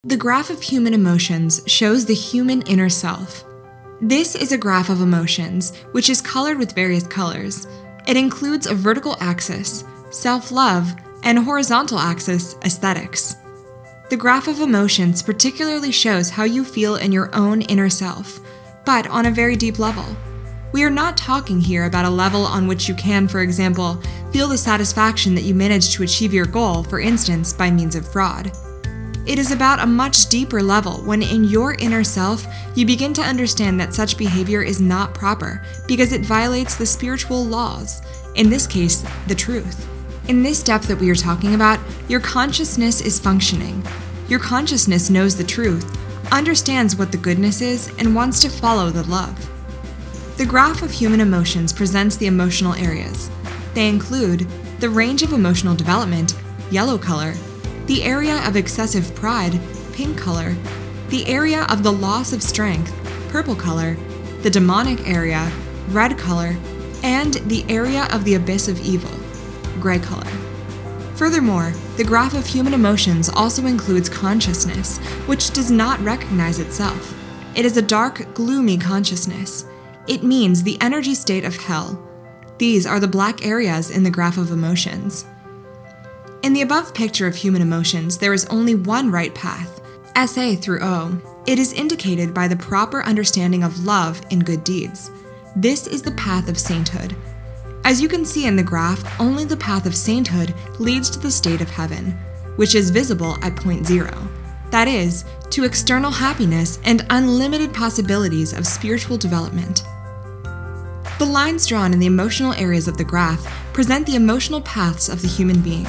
The graph of human emotions shows the human inner self. This is a graph of emotions, which is colored with various colors. It includes a vertical axis, self-love, and a horizontal axis, aesthetics. The graph of emotions particularly shows how you feel in your own inner self, but on a very deep level. We are not talking here about a level on which you can, for example, feel the satisfaction that you managed to achieve your goal, for instance, by means of fraud. It is about a much deeper level when in your inner self, you begin to understand that such behavior is not proper because it violates the spiritual laws, in this case, the truth. In this depth that we are talking about, your consciousness is functioning. Your consciousness knows the truth, understands what the goodness is, and wants to follow the love. The graph of human emotions presents the emotional areas. They include the range of emotional development, yellow color, the area of excessive pride, pink color, the area of the loss of strength, purple color, the demonic area, red color, and the area of the abyss of evil, gray color. Furthermore, the graph of human emotions also includes consciousness, which does not recognize itself. It is a dark, gloomy consciousness. It means the energy state of hell. These are the black areas in the graph of emotions. In the above picture of human emotions, there is only one right path, SA through O. It is indicated by the proper understanding of love in good deeds. This is the path of sainthood. As you can see in the graph, only the path of sainthood leads to the state of heaven, which is visible at point 0. That is, to external happiness and unlimited possibilities of spiritual development. The lines drawn in the emotional areas of the graph present the emotional paths of the human being.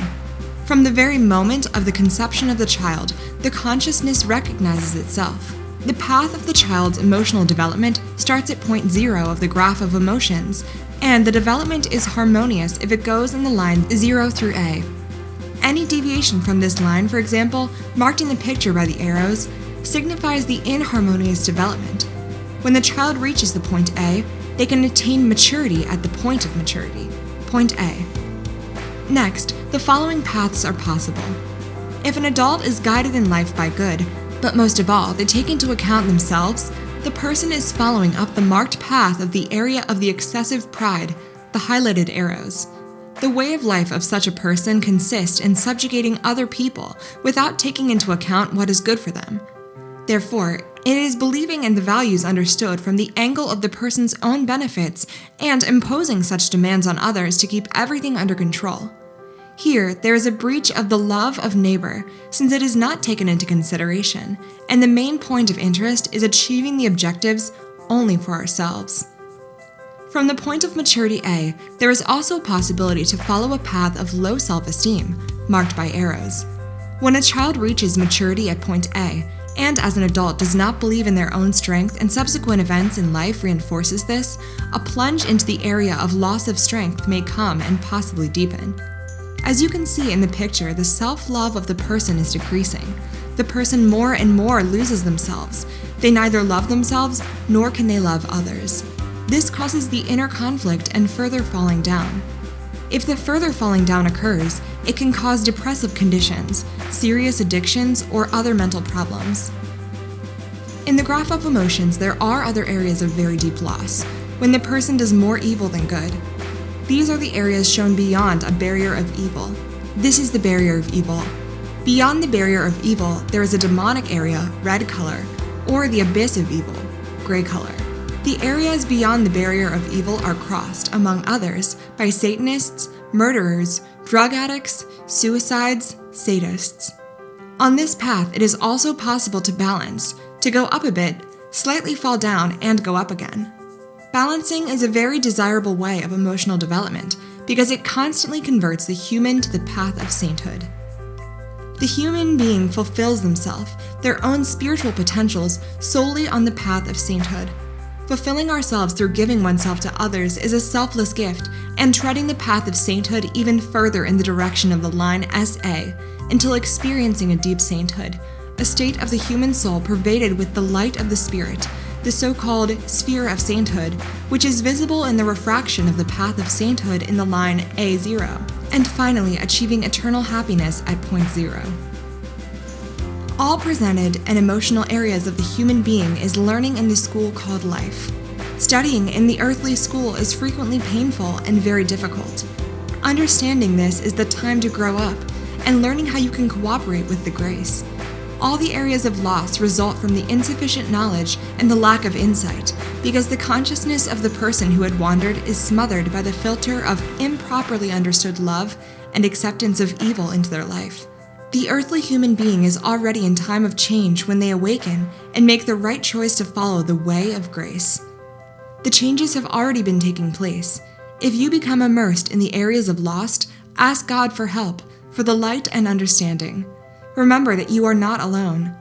From the very moment of the conception of the child, the consciousness recognizes itself. The path of the child's emotional development starts at point 0 of the graph of emotions, and the development is harmonious if it goes in the line 0 through A. Any deviation from this line, for example, marked in the picture by the arrows, signifies the inharmonious development. When the child reaches the point A, they can attain maturity at the point of maturity, point A. Next, the following paths are possible. If an adult is guided in life by good, but most of all, they take into account themselves, the person is following up the marked path of the area of the excessive pride, the highlighted arrows. The way of life of such a person consists in subjugating other people without taking into account what is good for them. Therefore, it is believing in the values understood from the angle of the person's own benefits and imposing such demands on others to keep everything under control. Here, there is a breach of the love of neighbor, since it is not taken into consideration, and the main point of interest is achieving the objectives only for ourselves. From the point of maturity A, there is also a possibility to follow a path of low self-esteem, marked by arrows. When a child reaches maturity at point A, and as an adult does not believe in their own strength and subsequent events in life reinforces this, a plunge into the area of loss of strength may come and possibly deepen. As you can see in the picture, the self-love of the person is decreasing. The person more and more loses themselves. They neither love themselves nor can they love others. This causes the inner conflict and further falling down. If the further falling down occurs, it can cause depressive conditions, serious addictions, or other mental problems. In the graph of emotions, there are other areas of very deep loss, when the person does more evil than good. These are the areas shown beyond a barrier of evil. This is the barrier of evil. Beyond the barrier of evil, there is a demonic area, red color, or the abyss of evil, gray color. The areas beyond the barrier of evil are crossed, among others, by Satanists, murderers, drug addicts, suicides, sadists. On this path, it is also possible to balance, to go up a bit, slightly fall down, and go up again. Balancing is a very desirable way of emotional development because it constantly converts the human to the path of sainthood. The human being fulfills themselves, their own spiritual potentials, solely on the path of sainthood. Fulfilling ourselves through giving oneself to others is a selfless gift, and treading the path of sainthood even further in the direction of the line SA until experiencing a deep sainthood, a state of the human soul pervaded with the light of the Spirit, the so-called sphere of sainthood, which is visible in the refraction of the path of sainthood in the line A0, and finally achieving eternal happiness at point 0. All presented and emotional areas of the human being is learning in the school called life. Studying in the earthly school is frequently painful and very difficult. Understanding this is the time to grow up and learning how you can cooperate with the grace. All the areas of loss result from the insufficient knowledge and the lack of insight, because the consciousness of the person who had wandered is smothered by the filter of improperly understood love and acceptance of evil into their life. The earthly human being is already in time of change when they awaken and make the right choice to follow the way of grace. The changes have already been taking place. If you become immersed in the areas of lost, ask God for help, for the light and understanding. Remember that you are not alone.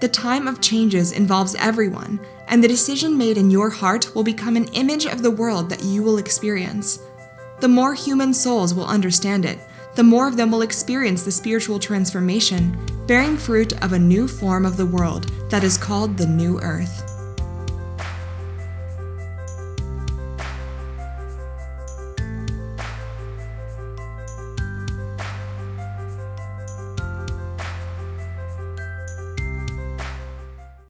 The time of changes involves everyone, and the decision made in your heart will become an image of the world that you will experience. The more human souls will understand it, the more of them will experience the spiritual transformation, bearing fruit of a new form of the world that is called the new earth.